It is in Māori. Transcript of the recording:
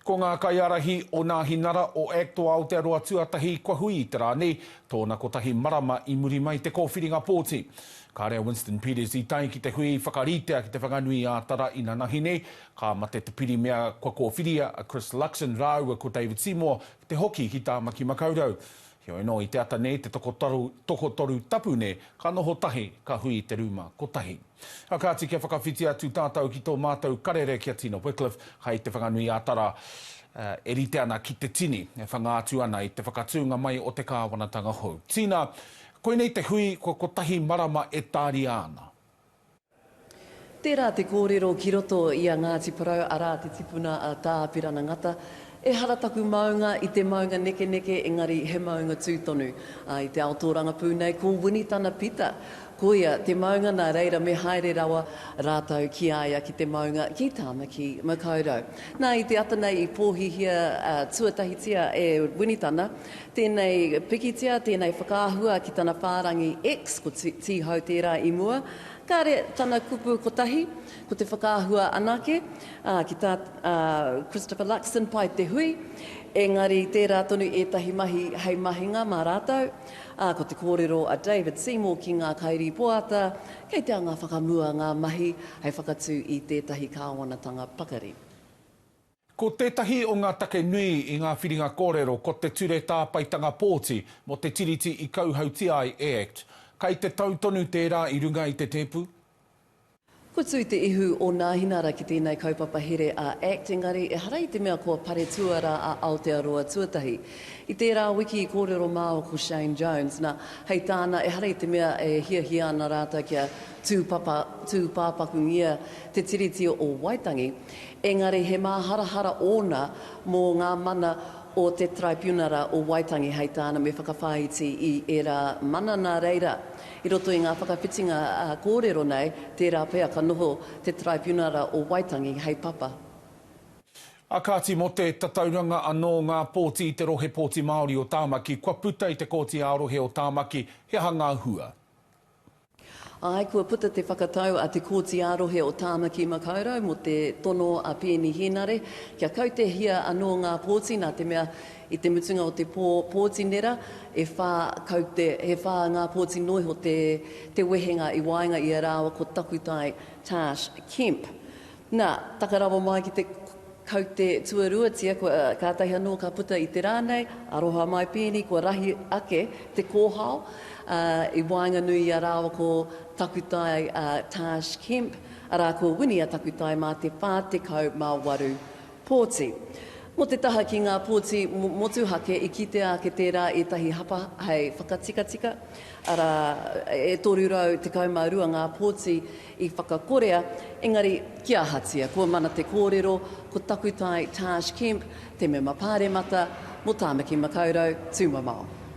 Ko ngā kaiārahi o Nāhinara o Aotearoa Tuatahi kua hui te rānei, tōna kotahi marama i muri mai te kōwhiringa pōti. Ka rea Winston Peters i tai ki te hui whakaritea ki te whanganui ātara i nā nahine, ka mate te piri mea kua kōwhiria a Luxon rāua ko Seymour te hoki ki tā maki makaurau. Heo no i te ata nei te toko toru tapu ne, ka noho tahi ka hui te rūma kotahi. Kāti kia whakawhiti atu tātou ki tō mātou karere kia Tina Wycliffe, hei te whanganui ātara e rite ana ki te tini, e whangātu ana i te whakatūnga mai o te kāwanatanga hou. Tina, koe nei te hui ko kotahi marama e tāri ana. Tērā te kōrero ki roto i a Ngāti Parau arā te tipuna a tāpirana ngata. E harataku maunga i te maunga neke neke, engari he maunga tūtonu. I te Aotearoa pūnei, ko Wellington pita. Ko ia, te maunga nā reira me haere rawa rātau ki aia ki te maunga ki tāmaki makaurau. Nā i te ata nei i pōhihia tuatahitia e Wellington, tēnei pikitia, tēnei whakaahua ki tana whārangi X, ko tihau tērā i mua. Kāre tana kupu kotahi, ko te whakaahua anake, ki tā Christopher Luxon pai te hui, engari tērā tonu etahi mahi hei mahinga mā rātau, ko te kōrero a David Seymour ki ngā kairi poata, kei te anga whakamua ngā mahi hei whakatū i tētahi kāwanatanga pakari. Ko tētahi o ngā take nui i ngā whiringa kōrero ko te ture tāpaitanga pōti mo te tiriti i kauhautia ai Act. Kai te tautonu tērā i runga i te tepu? Ko tui te ihu o Nāhinara ki tēnei kaupapa here a Act, engari e harai te mea kua pare tuara a Aotearoa Tuatahi. I tērā wiki i kōrero māo ko Shane Jones, nā hei tāna e harai te mea e hia ana rāta kia tūpāpakungia te tiriti o Waitangi. Engari he māharahara ona mō ngā mana o te tribunara o Waitangi hei tāna me whakawhāiti i era mana nā reira. I roto i ngā whakawhitinga kōrero nei, tērā pēa ka noho te tribunara o Waitangi hei papa. Kāti mo te tatauranga anō ngā pōti i te rohe pōti Māori o Tāmaki, kua puta i te kōti ārohe o Tāmaki, he hanga hua? Ai, kua puta te whakatau a te kōti ārohe o Tāmaki makaurau mo te tono a Pēni Henare. Kia kaute hia anō ngā pōti, nā te mea i te mutunga o te pōti nera, he whā ngā pōti noi ho te wehenga i wainga i a rāwa ko takutai Tash Kemp. Nā, takarawa mai ki te kaute tuaruatia, kātahi anō ka puta i te rānei, aroha mai pēni, kua rahi ake te kōhao, i wainga nui a rāwa ko takutai Tash Kemp, arā ko wini a takutai mā te whātekau mā waru pōti. Mo te taha ki ngā pōti motuhake i kitea ke tērā e tahi hapa hei whakatikatika, arā e toru rau te kaumārua ngā pōti i whakakorea, engari kia hatia, kua mana te kōrero, ko takutai Tash Kemp, te me mapare mata, mo Tāmaki makaurau, tūmamao.